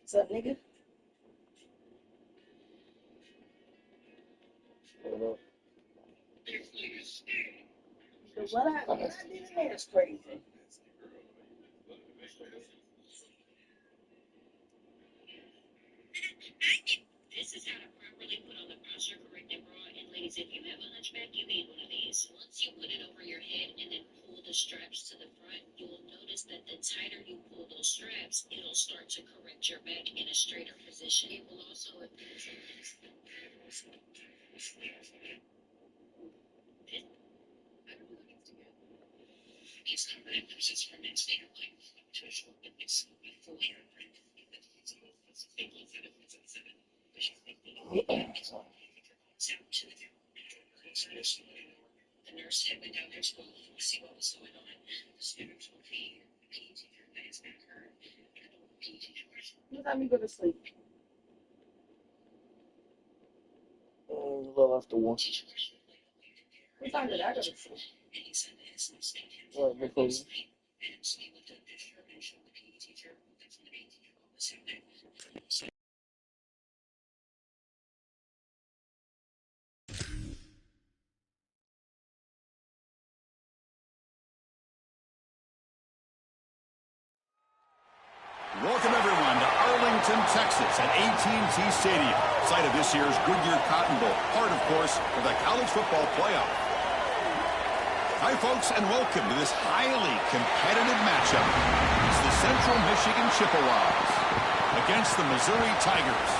What's up, nigga? What I did in there is crazy. This is how to properly put on the posture corrected bra. And ladies, if you have a hunchback, you need one of these. Once you put it over your head and then pull the straps to the front, you will notice that the tighter you pull those straps, it'll start to correct your back in a straighter position. It will also advance It's not right because it's from its standpoint to a short, but it's a full hair print. It's a big look at it. It's at 7. But she's thinking, sound to the nurse had went down there to see what was going on. The student told me, the PE teacher, that his back hurt. The PE teacher was. What time you go to sleep? A little after 1. What time did I go to sleep? And he said that his mistake had Right, before you. and so he looked at the picture and showed the PE teacher. That's when the PE teacher called this out there. Welcome everyone to Arlington, Texas at AT&T Stadium, site of this year's Goodyear Cotton Bowl, part of course of the college football playoff. Hi folks and welcome to this highly competitive matchup. It's the Central Michigan Chippewas against the Missouri Tigers.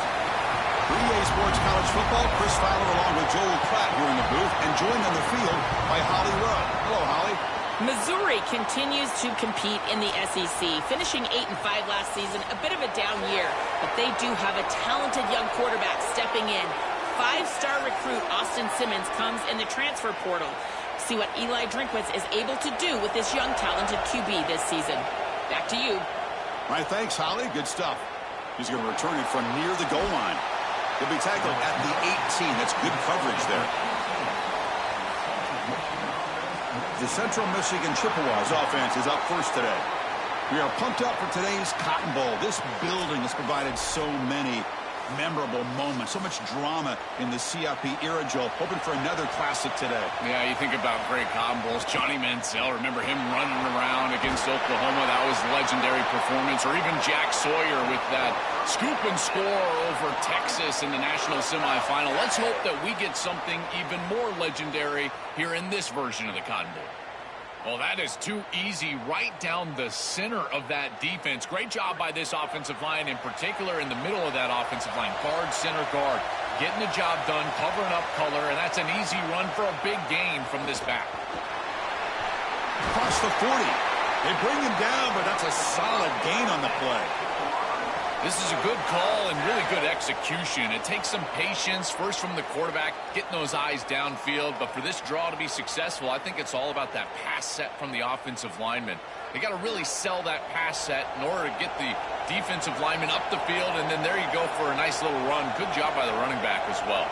For EA Sports College Football, Chris Fowler along with Joel Pratt here in the booth and joined on the field by Holly Rowe. Hello Holly. Missouri continues to compete in the SEC, finishing 8-5 last season, a bit of a down year, but they do have a talented young quarterback stepping in. 5-star recruit Austin Simmons comes in the transfer portal. See what Eli Drinkwitz is able to do with this young talented QB this season. Back to you. All right, thanks Holly, good stuff. He's going to return it from near the goal line. He'll be tackled at the 18, that's good coverage there. The Central Michigan Chippewas offense is up first today. We are pumped up for today's Cotton Bowl. This building has provided so many memorable moments, so much drama in the CFP era, Joe. Hoping for another classic today. Yeah, you think about great Cotton Bowls. Johnny Manziel, remember him running around against Oklahoma? That was a legendary performance. Or even Jack Sawyer with that scoop and score over Texas in the national semifinal. Let's hope that we get something even more legendary here in this version of the Cotton Bowl. Well, that is too easy right down the center of that defense. Great job by this offensive line, in particular in the middle of that offensive line. Guard, center guard, getting the job done, covering up color, and that's an easy run for a big gain from this back. Across the 40. They bring him down, but that's a solid gain on the play. This is a good call and really good execution. It takes some patience, first from the quarterback, getting those eyes downfield. But for this draw to be successful, I think it's all about that pass set from the offensive lineman. They got to really sell that pass set in order to get the defensive lineman up the field, and then there you go for a nice little run. Good job by the running back as well.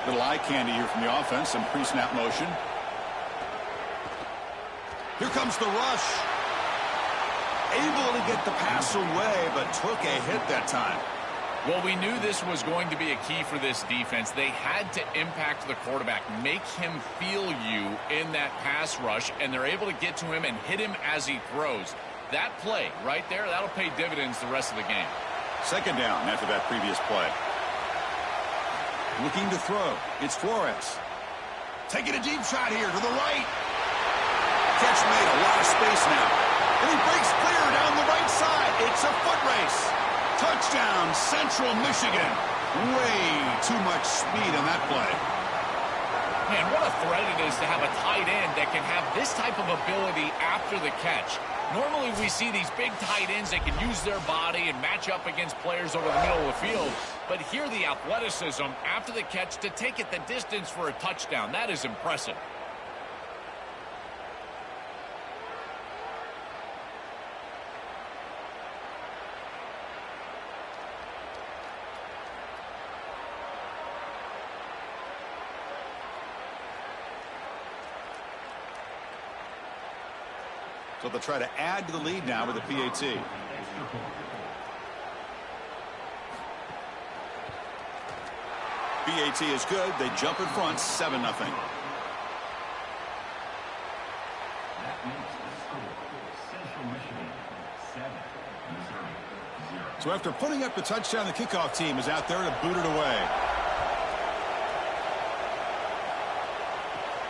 Little eye candy here from the offense, some pre-snap motion. Here comes the rush. Able to get the pass away, but took a hit that time. Well, we knew this was going to be a key for this defense. They had to impact the quarterback, make him feel you in that pass rush, and they're able to get to him and hit him as he throws. That play right there, that'll pay dividends the rest of the game. Second down after that previous play. Looking to throw. It's Flores. Taking a deep shot here to the right. Catch made, a lot of space now. And he breaks clear down the right side. It's a foot race. Touchdown, Central Michigan. Way too much speed on that play. Man, what a threat it is to have a tight end that can have this type of ability after the catch. Normally we see these big tight ends that can use their body and match up against players over the middle of the field. But here the athleticism after the catch to take it the distance for a touchdown. That is impressive. So they'll try to add to the lead now with a PAT. PAT is good. They jump in front 7-0. So after putting up the touchdown, the kickoff team is out there to boot it away.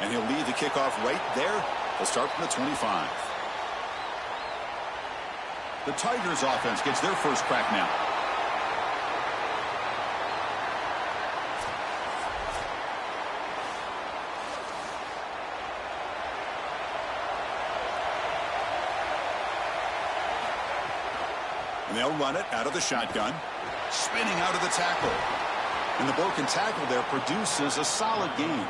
And he'll lead the kickoff right there. They'll start from the 25. The Tigers offense gets their first crack now. And they'll run it out of the shotgun, spinning out of the tackle. And the broken tackle there produces a solid gain.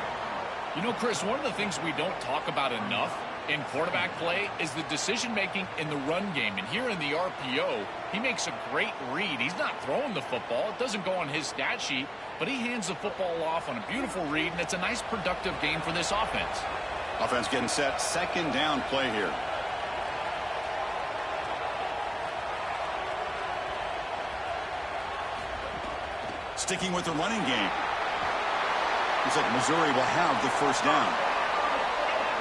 You know, Chris, one of the things we don't talk about enough in quarterback play is the decision-making in the run game. And here in the RPO, he makes a great read. He's not throwing the football. It doesn't go on his stat sheet, but he hands the football off on a beautiful read, and it's a nice productive game for this offense. Offense getting set. Second down play here. Sticking with the running game. Looks like Missouri will have the first down.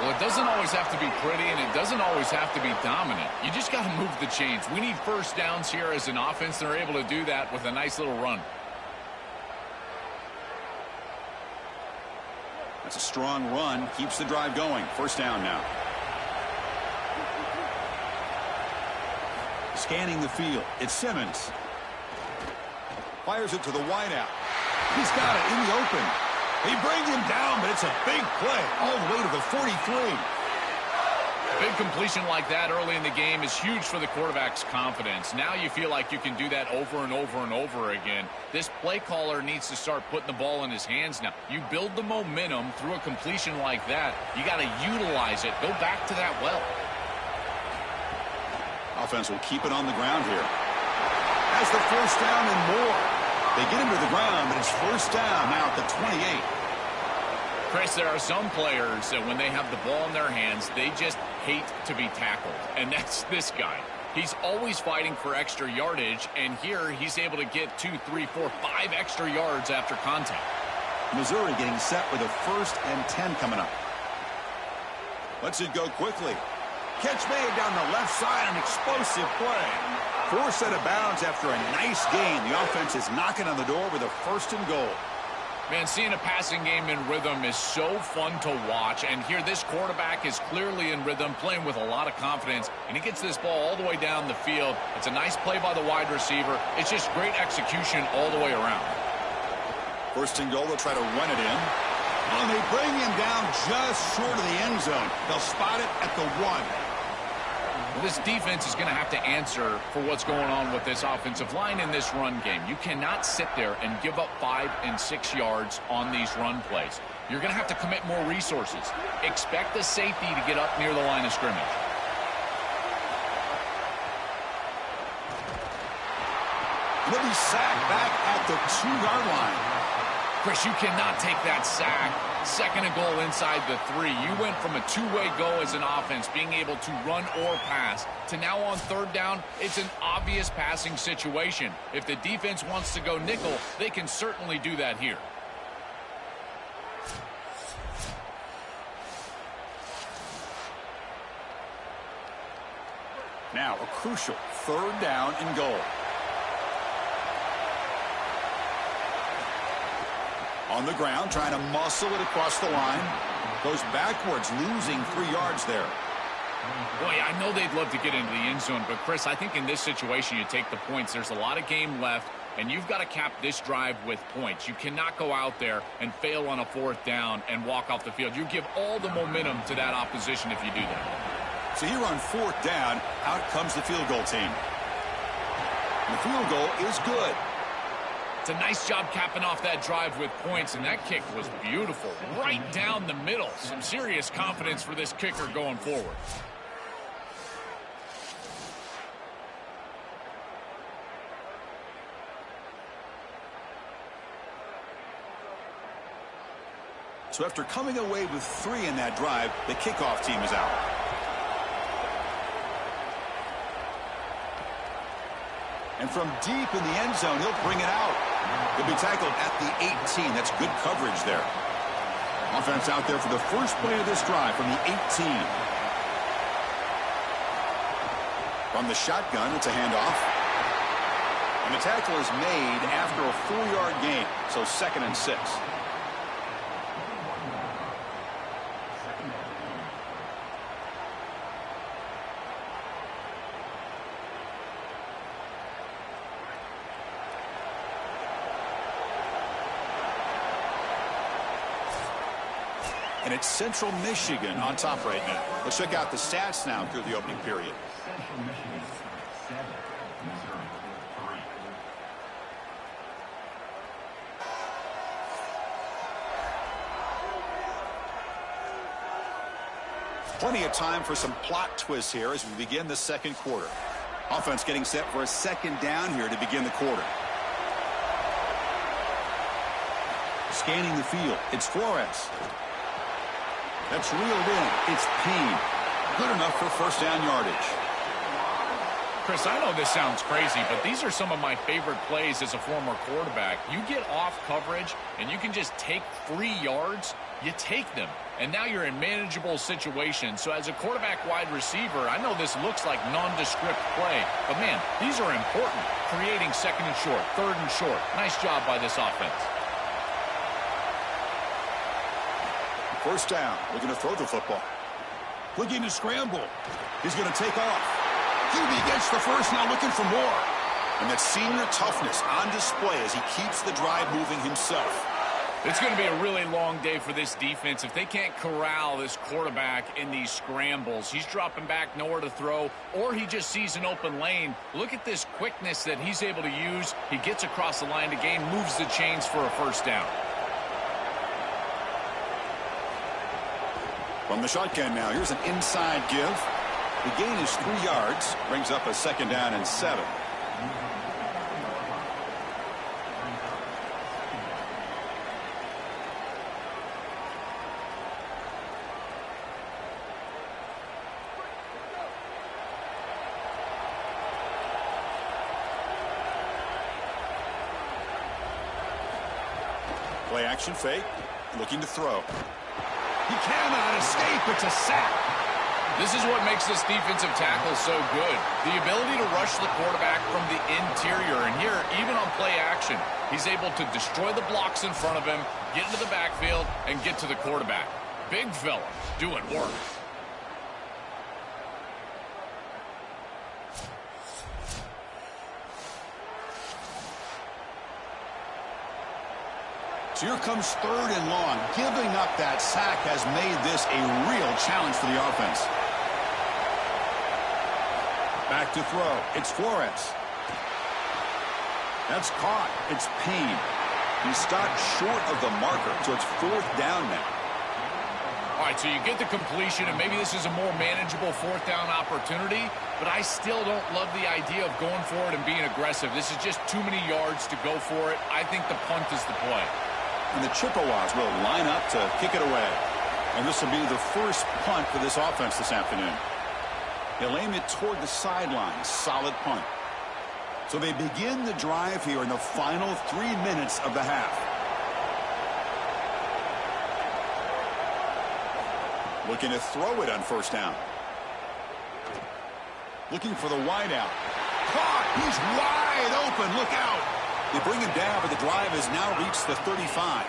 Well, it doesn't always have to be pretty, and it doesn't always have to be dominant. You just got to move the chains. We need first downs here as an offense. They're able to do that with a nice little run. That's a strong run. Keeps the drive going. First down now. Scanning the field. It's Simmons. Fires it to the wideout. He's got it in the open. He brings him down, but it's a big play all the way to the 43. A big completion like that early in the game is huge for the quarterback's confidence. Now you feel like you can do that over and over and over again. This play caller needs to start putting the ball in his hands now. You build the momentum through a completion like that. You got to utilize it. Go back to that well. Offense will keep it on the ground here. Has the first down and more. They get him to the ground, but it's first down now at the 28. Chris, there are some players that when they have the ball in their hands, they just hate to be tackled. And that's this guy. He's always fighting for extra yardage, and here he's able to get 2, 3, 4, 5 extra yards after contact. Missouri getting set with a 1st and 10 coming up. Lets it go quickly. Catch made down the left side, an explosive play. 4 set of bounds after a nice gain. The offense is knocking on the door with a 1st and goal. Man, seeing a passing game in rhythm is so fun to watch. And here this quarterback is clearly in rhythm, playing with a lot of confidence. And he gets this ball all the way down the field. It's a nice play by the wide receiver. It's just great execution all the way around. 1st and goal, they'll try to run it in. And they bring him down just short of the end zone. They'll spot it at the 1. This defense is going to have to answer for what's going on with this offensive line in this run game. You cannot sit there and give up 5 and 6 yards on these run plays. You're going to have to commit more resources. Expect the safety to get up near the line of scrimmage. He'll be sacked back at the 2-yard line. Chris, you cannot take that sack. 2nd and goal inside the 3. You went from a 2-way go as an offense, being able to run or pass, to now on 3rd down, it's an obvious passing situation. If the defense wants to go nickel, they can certainly do that here. Now a crucial 3rd down and goal. On the ground, trying to muscle it across the line. Goes backwards, losing 3 yards there. Boy, I know they'd love to get into the end zone, but Chris, I think in this situation you take the points. There's a lot of game left, and you've got to cap this drive with points. You cannot go out there and fail on a 4th down and walk off the field. You give all the momentum to that opposition if you do that. So here on 4th down, out comes the field goal team. And the field goal is good. It's a nice job capping off that drive with points, and that kick was beautiful. Right down the middle. Some serious confidence for this kicker going forward. So after coming away with 3 in that drive, the kickoff team is out. And from deep in the end zone, he'll bring it out. He'll be tackled at the 18. That's good coverage there. Offense out there for the first play of this drive from the 18. From the shotgun, it's a handoff. And the tackle is made after a 4-yard gain, so 2nd and 6. And it's Central Michigan on top right now. Let's check out the stats now through the opening period. Central Michigan 7, Missouri 3. Plenty of time for some plot twists here as we begin the second quarter. Offense getting set for a second down here to begin the quarter. Scanning the field, it's Flores. That's reeled in. It's Payne. Good enough for first down yardage. Chris, I know this sounds crazy, but these are some of my favorite plays as a former quarterback. You get off coverage, and you can just take free yards. You take them, and now you're in manageable situations. So as a quarterback wide receiver, I know this looks like nondescript play, but, man, these are important. Creating 2nd and short, 3rd and short. Nice job by this offense. First down, looking to throw the football. Looking to scramble. He's going to take off. QB gets the first, now looking for more. And that senior toughness on display as he keeps the drive moving himself. It's going to be a really long day for this defense if they can't corral this quarterback in these scrambles. He's dropping back, nowhere to throw, or he just sees an open lane. Look at this quickness that he's able to use. He gets across the line to gain, moves the chains for a first down. From the shotgun now, here's an inside give. The gain is 3 yards, brings up a 2nd down and 7. Play action fake, looking to throw. He cannot escape. It's a sack. This is what makes this defensive tackle so good. The ability to rush the quarterback from the interior. And here, even on play action, he's able to destroy the blocks in front of him, get into the backfield, and get to the quarterback. Big fella doing work. So here comes 3rd and long. Giving up that sack has made this a real challenge for the offense. Back to throw. It's Flores. That's caught. It's Payne. He stopped short of the marker, so it's 4th down now. All right, so you get the completion, and maybe this is a more manageable 4th down opportunity, but I still don't love the idea of going for it and being aggressive. This is just too many yards to go for it. I think the punt is the play. And the Chippewas will line up to kick it away. And this will be the first punt for this offense this afternoon. He'll aim it toward the sideline. Solid punt. So they begin the drive here in the final 3 minutes of the half. Looking to throw it on first down. Looking for the wideout. Caught! He's wide open. Look out! They bring him down, but the drive has now reached the 35.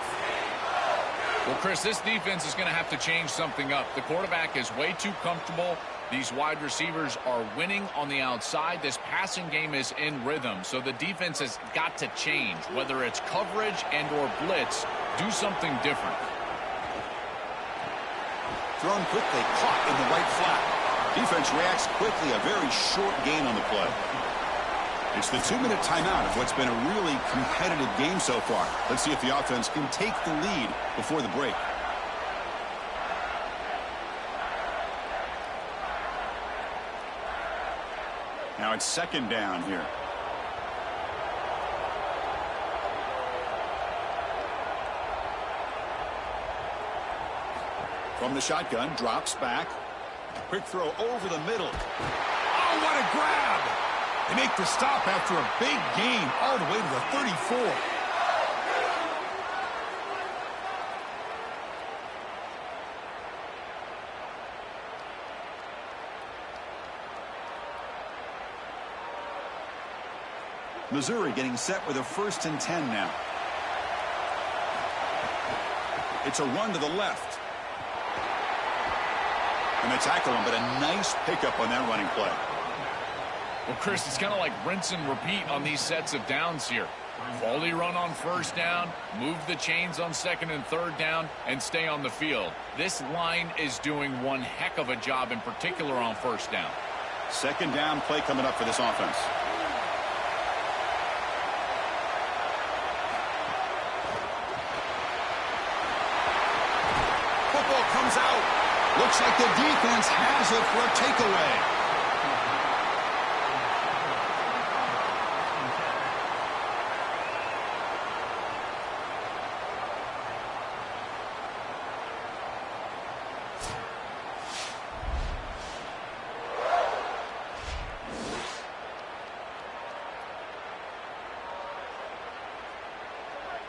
Well, Chris, this defense is going to have to change something up. The quarterback is way too comfortable. These wide receivers are winning on the outside. This passing game is in rhythm, so the defense has got to change. Whether it's coverage and or blitz, do something different. Thrown quickly, caught in the right flat. Defense reacts quickly, a very short gain on the play. It's the 2-minute timeout of what's been a really competitive game so far. Let's see if the offense can take the lead before the break. Now it's 2nd down here. From the shotgun, drops back. Quick throw over the middle. Oh, what a grab! They make the stop after a big gain all the way to the 34. Missouri getting set with a 1st and 10 now. It's a run to the left. And they tackle him, but a nice pickup on that running play. Well, Chris, it's kind of like rinse and repeat on these sets of downs here. Quality run on 1st down, move the chains on 2nd and 3rd down, and stay on the field. This line is doing one heck of a job, in particular on 1st down. 2nd down play coming up for this offense. Football comes out. Looks like the defense has it for a takeaway.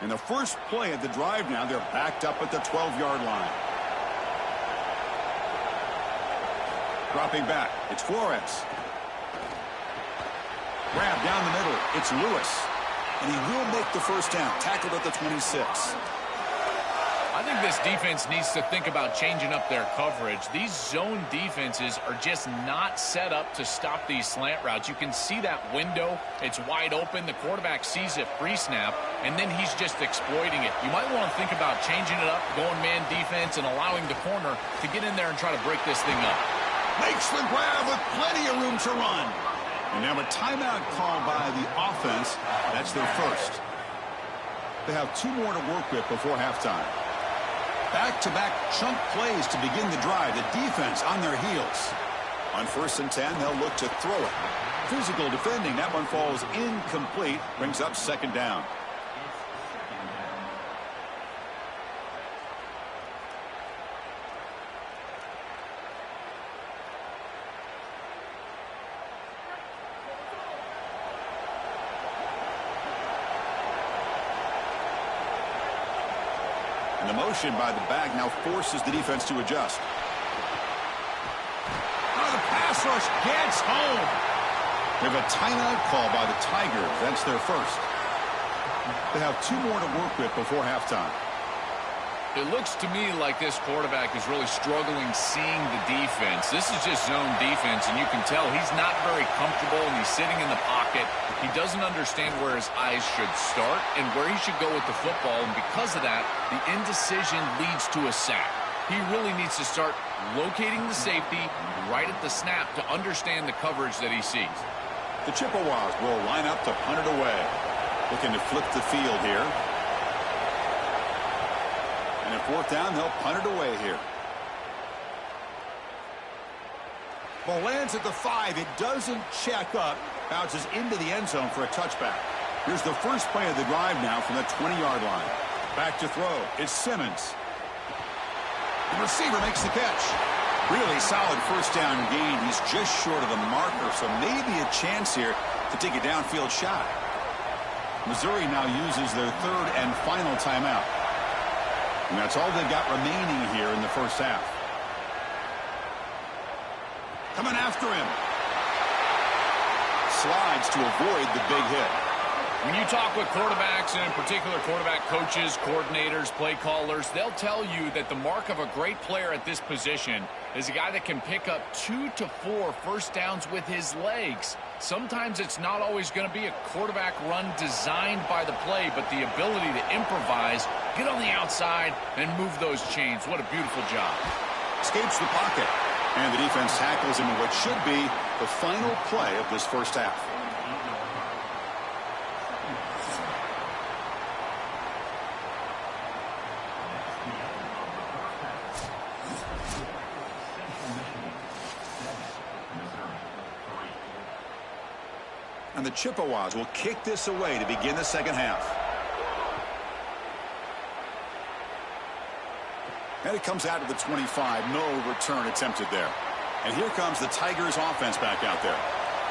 In the first play of the drive now, they're backed up at the 12-yard line. Dropping back, it's Flores. Grab down the middle, it's Lewis. And he will make the 1st down, tackled at the 26. I think this defense needs to think about changing up their coverage. These zone defenses are just not set up to stop these slant routes. You can see that window. It's wide open. The quarterback sees it pre-snap, and then he's just exploiting it. You might want to think about changing it up, going man defense, and allowing the corner to get in there and try to break this thing up. Makes the grab with plenty of room to run. And now a timeout call by the offense. That's their 1st. They have 2 more to work with before halftime. Back-to-back chunk plays to begin the drive. The defense on their heels. On 1st and 10, they'll look to throw it. Physical defending. That one falls incomplete. Brings up 2nd down. And the motion by the back now forces the defense to adjust. Now the pass rush gets home. They have a timeout call by the Tigers. That's their 1st. They have 2 more to work with before halftime. It looks to me like this quarterback is really struggling seeing the defense. This is just zone defense, and you can tell he's not very comfortable, and he's sitting in the pocket. He doesn't understand where his eyes should start and where he should go with the football, and because of that, the indecision leads to a sack. He really needs to start locating the safety right at the snap to understand the coverage that he sees. The Chippewas will line up to punt it away. Looking to flip the field here. And at 4th down, they'll punt it away here. Ball lands at the 5. It doesn't check up. Bounces into the end zone for a touchback. Here's the first play of the drive now from the 20-yard line. Back to throw. It's Simmons. The receiver makes the catch. Really solid 1st down gain. He's just short of the marker, so maybe a chance here to take a downfield shot. Missouri now uses their 3rd and final timeout. And that's all they've got remaining here in the 1st half. Coming after him. Slides to avoid the big hit. When you talk with quarterbacks, and in particular quarterback coaches, coordinators, play callers, they'll tell you that the mark of a great player at this position is a guy that can pick up 2 to 4 1st downs with his legs. Sometimes it's not always going to be a quarterback run designed by the play, but the ability to improvise, get on the outside, and move those chains. What a beautiful job. Escapes the pocket, and the defense tackles him in what should be the final play of this 1st half. And the Chippewas will kick this away to begin the 2nd half. And it comes out to the 25. No return attempted there. And here comes the Tigers offense back out there.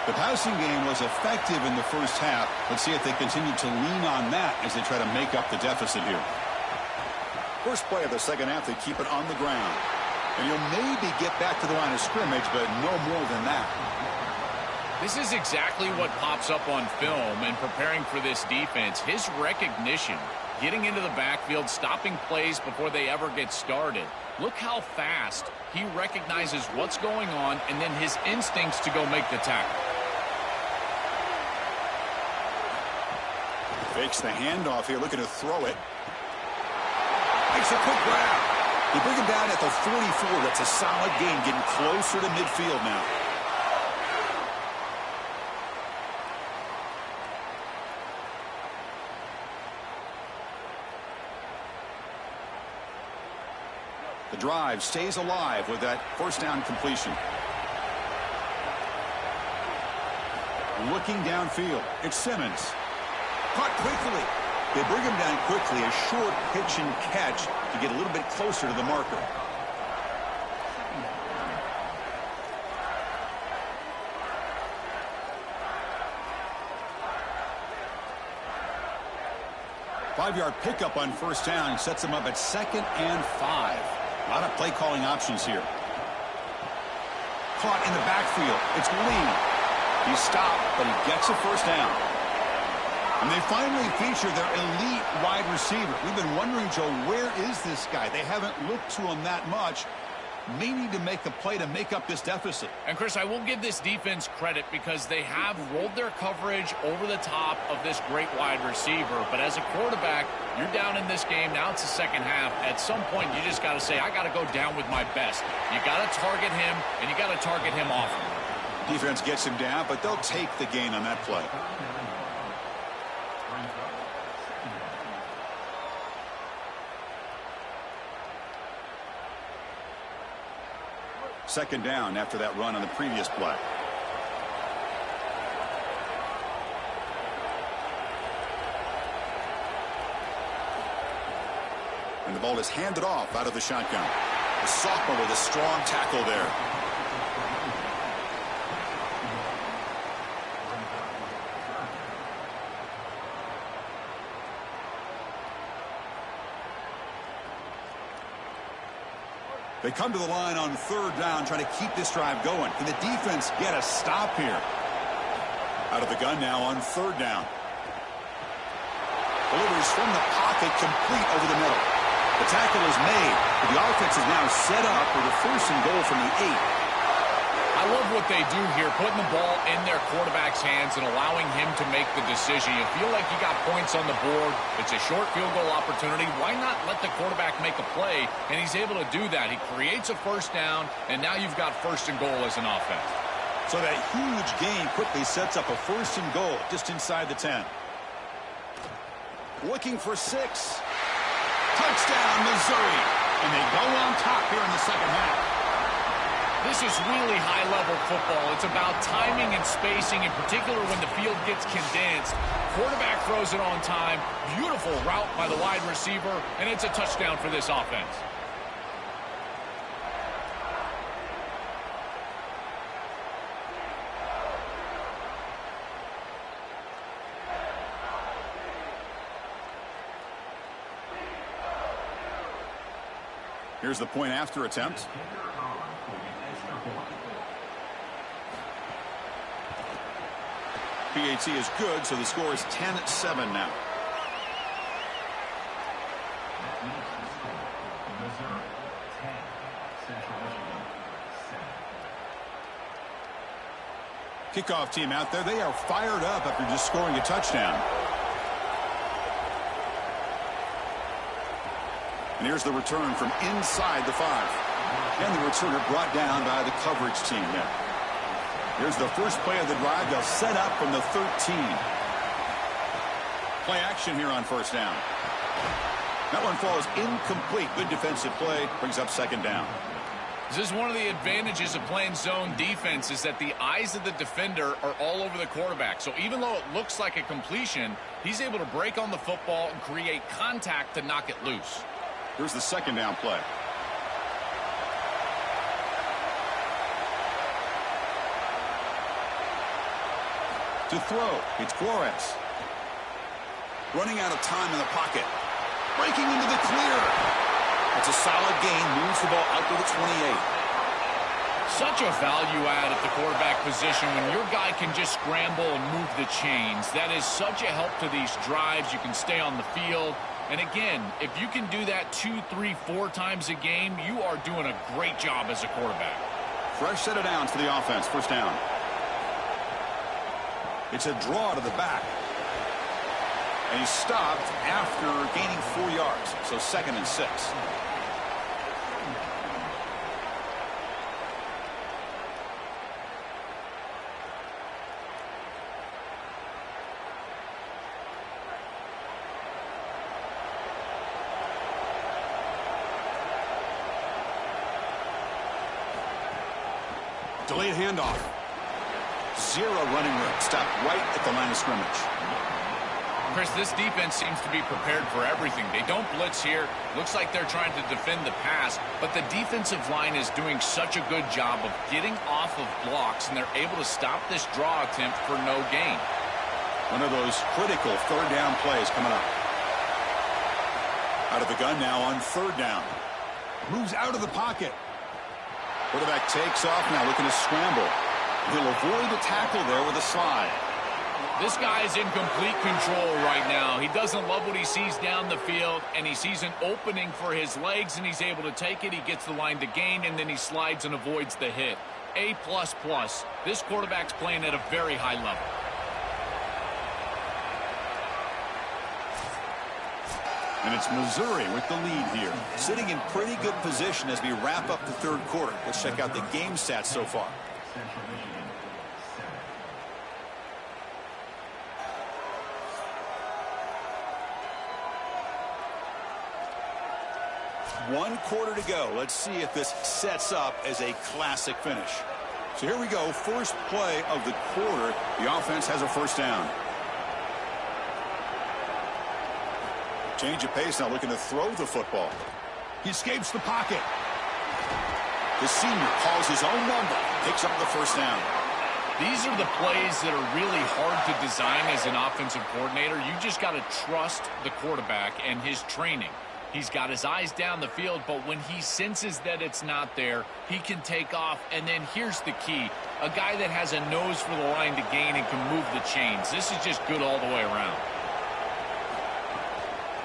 The passing game was effective in the first half. Let's see if they continue to lean on that as they try to make up the deficit here. First play of the second half, they keep it on the ground. And you'll maybe get back to the line of scrimmage, but no more than that. This is exactly what pops up on film in preparing for this defense. His recognition, getting into the backfield, stopping plays before they ever get started. Look how fast he recognizes what's going on and then his instincts to go make the tackle. Fakes the handoff here, looking to throw it. Makes a quick grab. They bring him down at the 44. That's a solid gain, getting closer to midfield now. The drive stays alive with that first down completion. Looking downfield, it's Simmons. Caught quickly. They bring him down quickly, a short pitch and catch to get a little bit closer to the marker. Five-yard pickup on first down sets them up at 2nd and 5. A lot of play calling options here. Caught in the backfield. It's Lee. He stopped, but he gets a first down. And they finally feature their elite wide receiver. We've been wondering, Joe, where is this guy? They haven't looked to him that much. May need to make a play to make up this deficit. And, Chris, I will give this defense credit because they have rolled their coverage over the top of this great wide receiver. But as a quarterback, you're down in this game. Now it's the second half. At some point, you just got to say, I got to go down with my best. You got to target him, and you got to target him often. Defense gets him down, but they'll take the gain on that play. Second down after that run on the previous play. And the ball is handed off out of the shotgun. The sophomore with a strong tackle there. They come to the line on third down, trying to keep this drive going. Can the defense get a stop here? Out of the gun now on third down. Delivers from the pocket, complete over the middle. The tackle is made, but the offense is now set up with a first and goal from the 8. I love what they do here, putting the ball in their quarterback's hands and allowing him to make the decision. You feel like you got points on the board. It's a short field goal opportunity. Why not let the quarterback make a play? And he's able to do that. He creates a first down, and now you've got first and goal as an offense. So that huge gain quickly sets up a first and goal just inside the 10. Looking for 6. Touchdown, Missouri. And they go on top here in the second half. This is really high-level football. It's about timing and spacing, in particular when the field gets condensed. Quarterback throws it on time. Beautiful route by the wide receiver, and it's a touchdown for this offense. Here's the point after attempt. PAT is good, so the score is 10-7 now. Kickoff team out there. They are fired up after just scoring a touchdown. And here's the return from inside the 5. And the returner brought down by the coverage team there. Here's the first play of the drive. They'll set up from the 13. Play action here on first down. That one falls incomplete. Good defensive play. Brings up second down. This is one of the advantages of playing zone defense is that the eyes of the defender are all over the quarterback. So even though it looks like a completion, he's able to break on the football and create contact to knock it loose. Here's the second down play. To throw, it's Flores. Running out of time in the pocket. Breaking into the clear. It's a solid gain. Moves the ball out to the 28. Such a value add at the quarterback position when your guy can just scramble and move the chains. That is such a help to these drives. You can stay on the field. And again, if you can do that 2, 3, 4 times a game, you are doing a great job as a quarterback. Fresh set of downs for the offense. First down. It's a draw to the back. And he stopped after gaining 4 yards. So 2nd and 6. Delayed handoff. 0 running room. Stopped right at the line of scrimmage. Chris, this defense seems to be prepared for everything. They don't blitz here. Looks like they're trying to defend the pass, but the defensive line is doing such a good job of getting off of blocks, and they're able to stop this draw attempt for no gain. One of those critical 3rd down plays coming up. Out of the gun now on 3rd down. Moves out of the pocket. Quarterback takes off now, looking to scramble. He'll avoid the tackle there with a slide. This guy is in complete control right now. He doesn't love what he sees down the field, and he sees an opening for his legs, and he's able to take it. He gets the line to gain, and then he slides and avoids the hit. A++. This quarterback's playing at a very high level. And it's Missouri with the lead here. Sitting in pretty good position as we wrap up the 3rd quarter. Let's check out the game stats so far. Central Michigan, 7. 1 quarter to go. Let's see if this sets up as a classic finish. So here we go. First play of the quarter. The offense has a first down. Change of pace now, looking to throw the football. He escapes the pocket. The senior calls his own number. Picks up the first down. These are the plays that are really hard to design as an offensive coordinator. You just got to trust the quarterback and his training. He's got his eyes down the field, but when he senses that it's not there, he can take off. And then here's the key. A guy that has a nose for the line to gain and can move the chains. This is just good all the way around.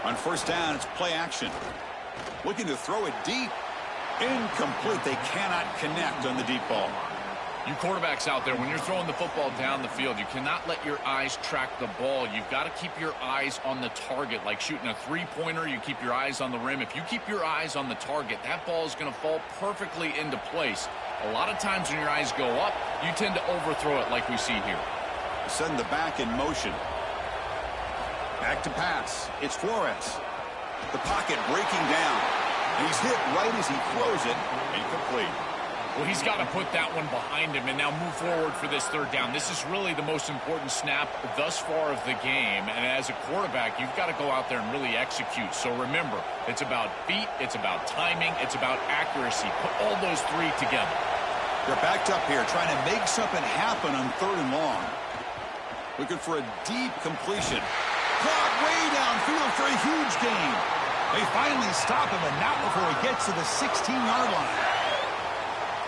On first down, it's play action. Looking to throw it deep. Incomplete. They cannot connect on the deep ball. You quarterbacks out there, when you're throwing the football down the field, you cannot let your eyes track the ball. You've got to keep your eyes on the target. Like shooting a 3-pointer, you keep your eyes on the rim. If you keep your eyes on the target, that ball is going to fall perfectly into place. A lot of times when your eyes go up, you tend to overthrow it like we see here. Send the back in motion. Back to pass. It's Flores. The pocket breaking down. And he's hit right as he throws it. Incomplete. Well, he's got to put that one behind him and now move forward for this 3rd down. This is really the most important snap thus far of the game. And as a quarterback, you've got to go out there and really execute. So remember, it's about feet, it's about timing, it's about accuracy. Put all those 3 together. They're backed up here, trying to make something happen on 3rd and long. Looking for a deep completion. Caught way downfield for a huge gain. They finally stop him, and not before he gets to the 16-yard line.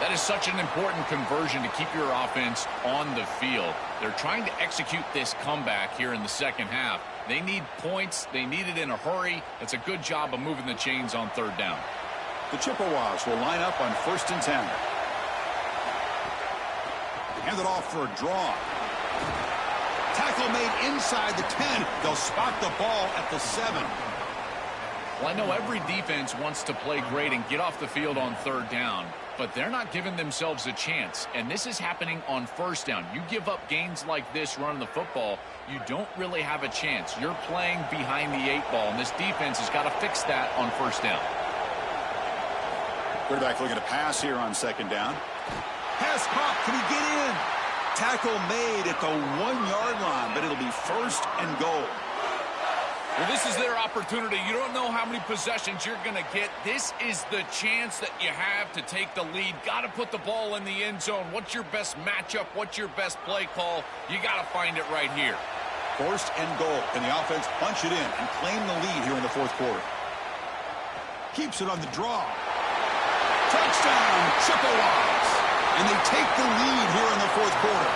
That is such an important conversion to keep your offense on the field. They're trying to execute this comeback here in the 2nd half. They need points. They need it in a hurry. It's a good job of moving the chains on 3rd down. The Chippewas will line up on 1st and 10. Hand it off for a draw. Tackle made inside the 10. They'll spot the ball at the 7. Well, I know every defense wants to play great and get off the field on 3rd down, but they're not giving themselves a chance, and this is happening on 1st down. You give up gains like this running the football, you don't really have a chance. You're playing behind the 8 ball, and this defense has got to fix that on 1st down. Quarterback looking to pass here on 2nd down. Pass caught. Can he get in? Tackle made at the 1-yard line, but it'll be 1st and goal. Well, this is their opportunity. You don't know how many possessions you're going to get. This is the chance that you have to take the lead. Got to put the ball in the end zone. What's your best matchup? What's your best play call? You got to find it right here. First and goal. Can the offense punch it in and claim the lead here in the fourth quarter? Keeps it on the draw. Touchdown, Chippewas. And they take the lead here in the fourth quarter.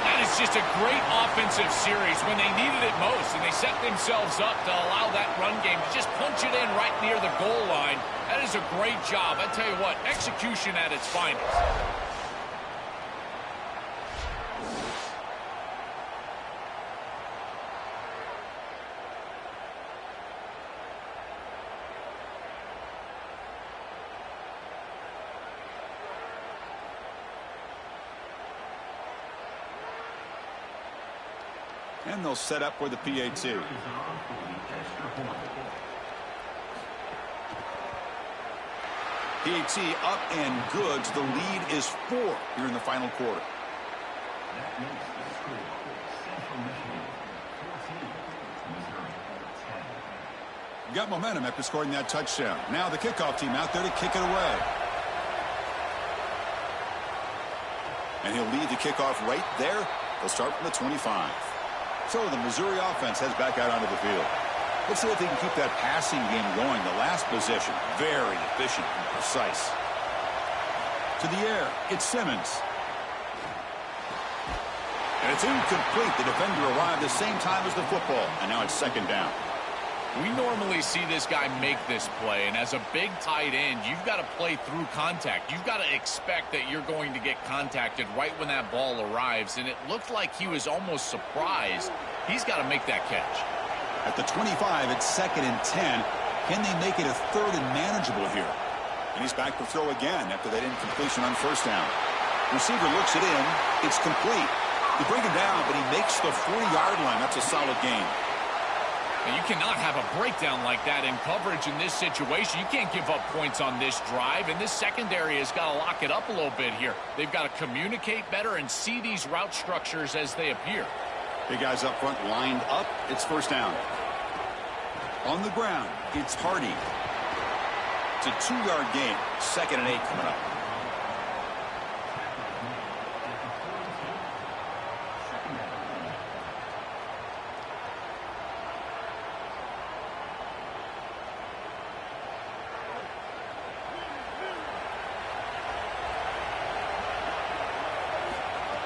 That is just a great offensive series when they needed it most, and they set themselves up to allow that run game to just punch it in right near the goal line. That is a great job. I tell you what, execution at its finest. And they'll set up for the PAT. PAT up and good. The lead is 4 here in the final quarter. That makes the score Central Michigan 14, Missouri 10. Got momentum after scoring that touchdown. Now the kickoff team out there to kick it away. And he'll lead the kickoff right there. They'll start from the 25. So the Missouri offense heads back out onto the field. Let's see if they can keep that passing game going. The last possession, very efficient and precise. To the air, it's Simmons. And it's incomplete. The defender arrived the same time as the football. And now it's second down. We normally see this guy make this play, and as a big tight end, you've got to play through contact. You've got to expect that you're going to get contacted right when that ball arrives, and it looked like he was almost surprised. He's got to make that catch. At the 25, it's second and 10. Can they make it a third and manageable here? And he's back to throw again after that incompletion on first down. Receiver looks it in. It's complete. You bring him down, but he makes the 40-yard line. That's a solid gain. And you cannot have a breakdown like that in coverage in this situation. You can't give up points on this drive, and this secondary has got to lock it up a little bit here. They've got to communicate better and see these route structures as they appear. Big guys up front lined up. It's first down. On the ground, it's Hardy. It's a 2-yard gain. Second and 8 coming up.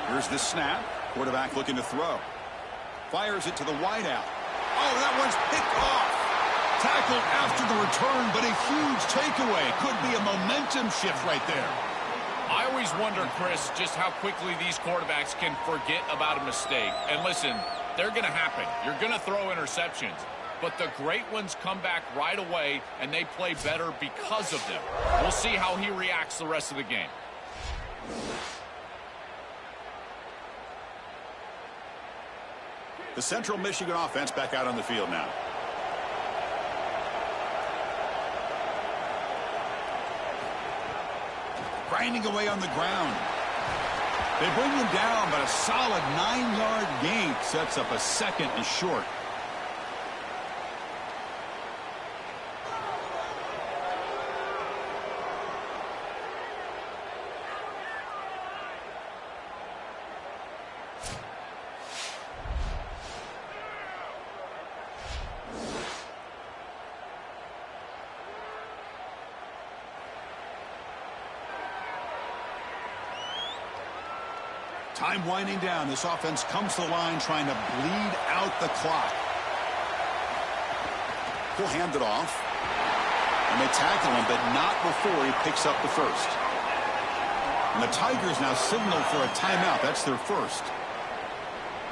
Here's the snap. Quarterback looking to throw. Fires it to the wideout. Oh, that one's picked off. Tackled after the return, but a huge takeaway. Could be a momentum shift right there. I always wonder, Chris, just how quickly these quarterbacks can forget about a mistake. And listen, they're going to happen. You're going to throw interceptions. But the great ones come back right away, and they play better because of them. We'll see how he reacts the rest of the game. The Central Michigan offense back out on the field now. Grinding away on the ground. They bring him down, but a solid 9-yard gain sets up a second and short. Time winding down. This offense comes to the line trying to bleed out the clock. He'll hand it off. And they tackle him, but not before he picks up the first. And the Tigers now signal for a timeout. That's their first.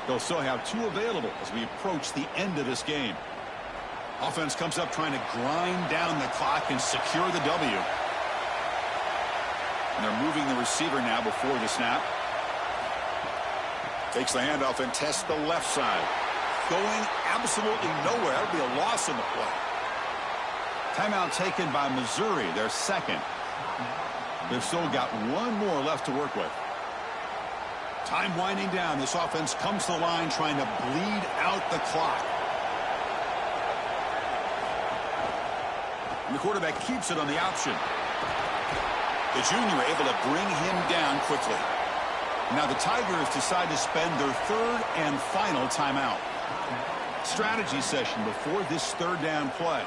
They'll still have 2 available as we approach the end of this game. Offense comes up trying to grind down the clock and secure the W. And they're moving the receiver now before the snap. Takes the handoff and tests the left side. Going absolutely nowhere. That would be a loss in the play. Timeout taken by Missouri, their second. They've still got 1 more left to work with. Time winding down. This offense comes to the line trying to bleed out the clock. And the quarterback keeps it on the option. The junior able to bring him down quickly. Now the Tigers decide to spend their third and final timeout. Strategy session before this third down play.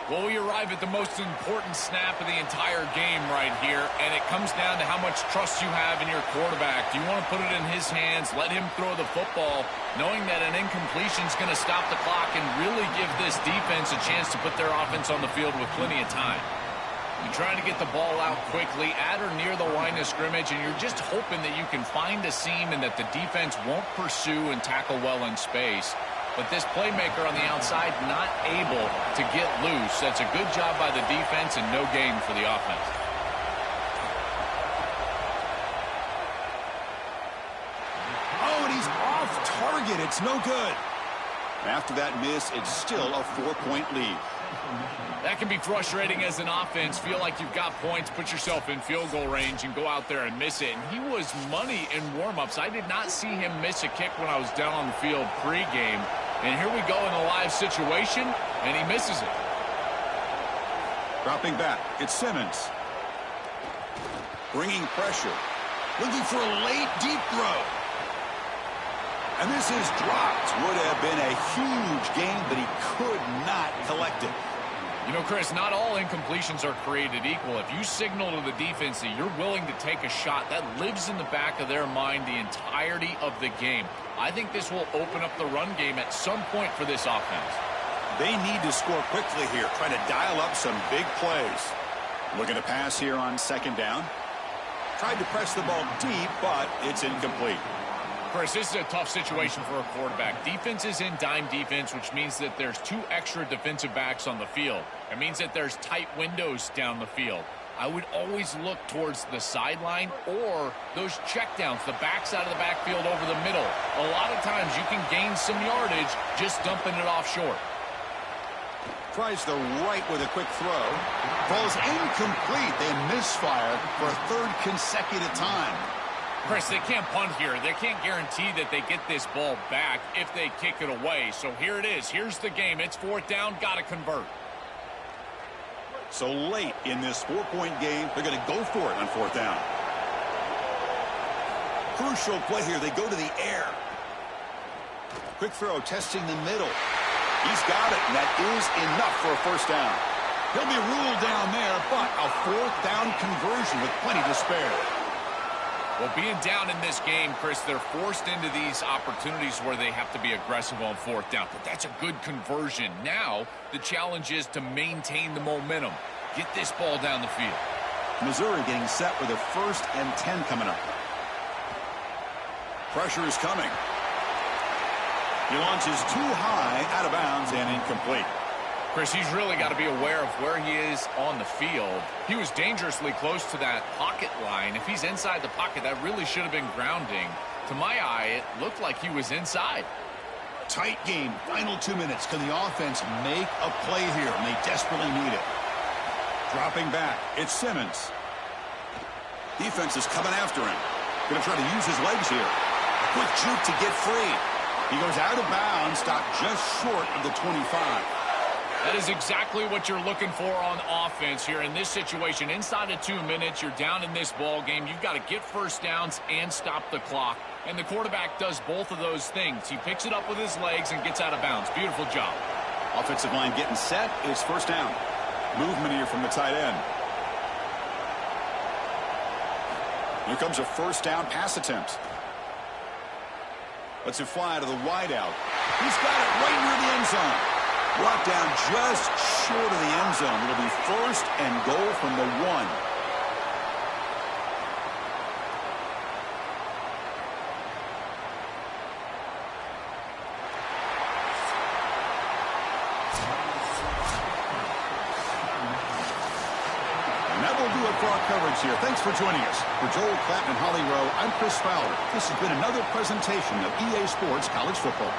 Well, we arrive at the most important snap of the entire game right here, and it comes down to how much trust you have in your quarterback. Do you want to put it in his hands, let him throw the football, knowing that an incompletion is going to stop the clock and really give this defense a chance to put their offense on the field with plenty of time? You're trying to get the ball out quickly at or near the line of scrimmage, and you're just hoping that you can find a seam and that the defense won't pursue and tackle well in space. But this playmaker on the outside not able to get loose. That's a good job by the defense and no gain for the offense. Oh, and he's off target. It's no good. After that miss, it's still a 4-point lead. That can be frustrating as an offense. Feel like you've got points, put yourself in field goal range, and go out there and miss it. And he was money in warm-ups. I did not see him miss a kick when I was down on the field pregame. And here we go in a live situation, and he misses it. Dropping back, it's Simmons. Bringing pressure. Looking for a late, deep throw. And this is dropped. Would have been a huge gain, but he could not collect it. You know, Chris, not all incompletions are created equal. If you signal to the defense that you're willing to take a shot, that lives in the back of their mind the entirety of the game. I think this will open up the run game at some point for this offense. They need to score quickly here, trying to dial up some big plays. Looking to pass here on second down. Tried to press the ball deep, but it's incomplete. Chris, this is a tough situation for a quarterback. Defense is in dime defense, which means that there's 2 extra defensive backs on the field. It means that there's tight windows down the field. I would always look towards the sideline or those checkdowns, the backside of the backfield over the middle. A lot of times you can gain some yardage just dumping it off short. Tries the right with a quick throw. Falls incomplete. They misfire for a third consecutive time. Chris, they can't punt here. They can't guarantee that they get this ball back if they kick it away. So here it is. Here's the game. It's fourth down. Got to convert. So late in this 4-point game, they're going to go for it on fourth down. Crucial play here. They go to the air. Quick throw, testing the middle. He's got it, and that is enough for a first down. He'll be ruled down there, but a fourth down conversion with plenty to spare. Well, being down in this game, Chris, they're forced into these opportunities where they have to be aggressive on fourth down. But that's a good conversion. Now, the challenge is to maintain the momentum. Get this ball down the field. Missouri getting set with a 1st and 10 coming up. Pressure is coming. He launches too high, out of bounds, and incomplete. Chris, he's really got to be aware of where he is on the field. He was dangerously close to that pocket line. If he's inside the pocket, that really should have been grounding. To my eye, it looked like he was inside. Tight game, final 2 minutes. Can the offense make a play here? And they desperately need it. Dropping back, it's Simmons. Defense is coming after him. Going to try to use his legs here. Quick juke to get free. He goes out of bounds, stopped just short of the 25. That is exactly what you're looking for on offense here in this situation. Inside of 2 minutes, you're down in this ball game. You've got to get first downs and stop the clock. And the quarterback does both of those things. He picks it up with his legs and gets out of bounds. Beautiful job. Offensive line getting set. It's first down. Movement here from the tight end. Here comes a first down pass attempt. Lets it fly to the wideout. He's got it right near the end zone. Brought down just short of the end zone. It'll be first and goal from the 1. And that will do it for our coverage here. Thanks for joining us. For Joel Klatt and Holly Rowe, I'm Chris Fowler. This has been another presentation of EA Sports College Football.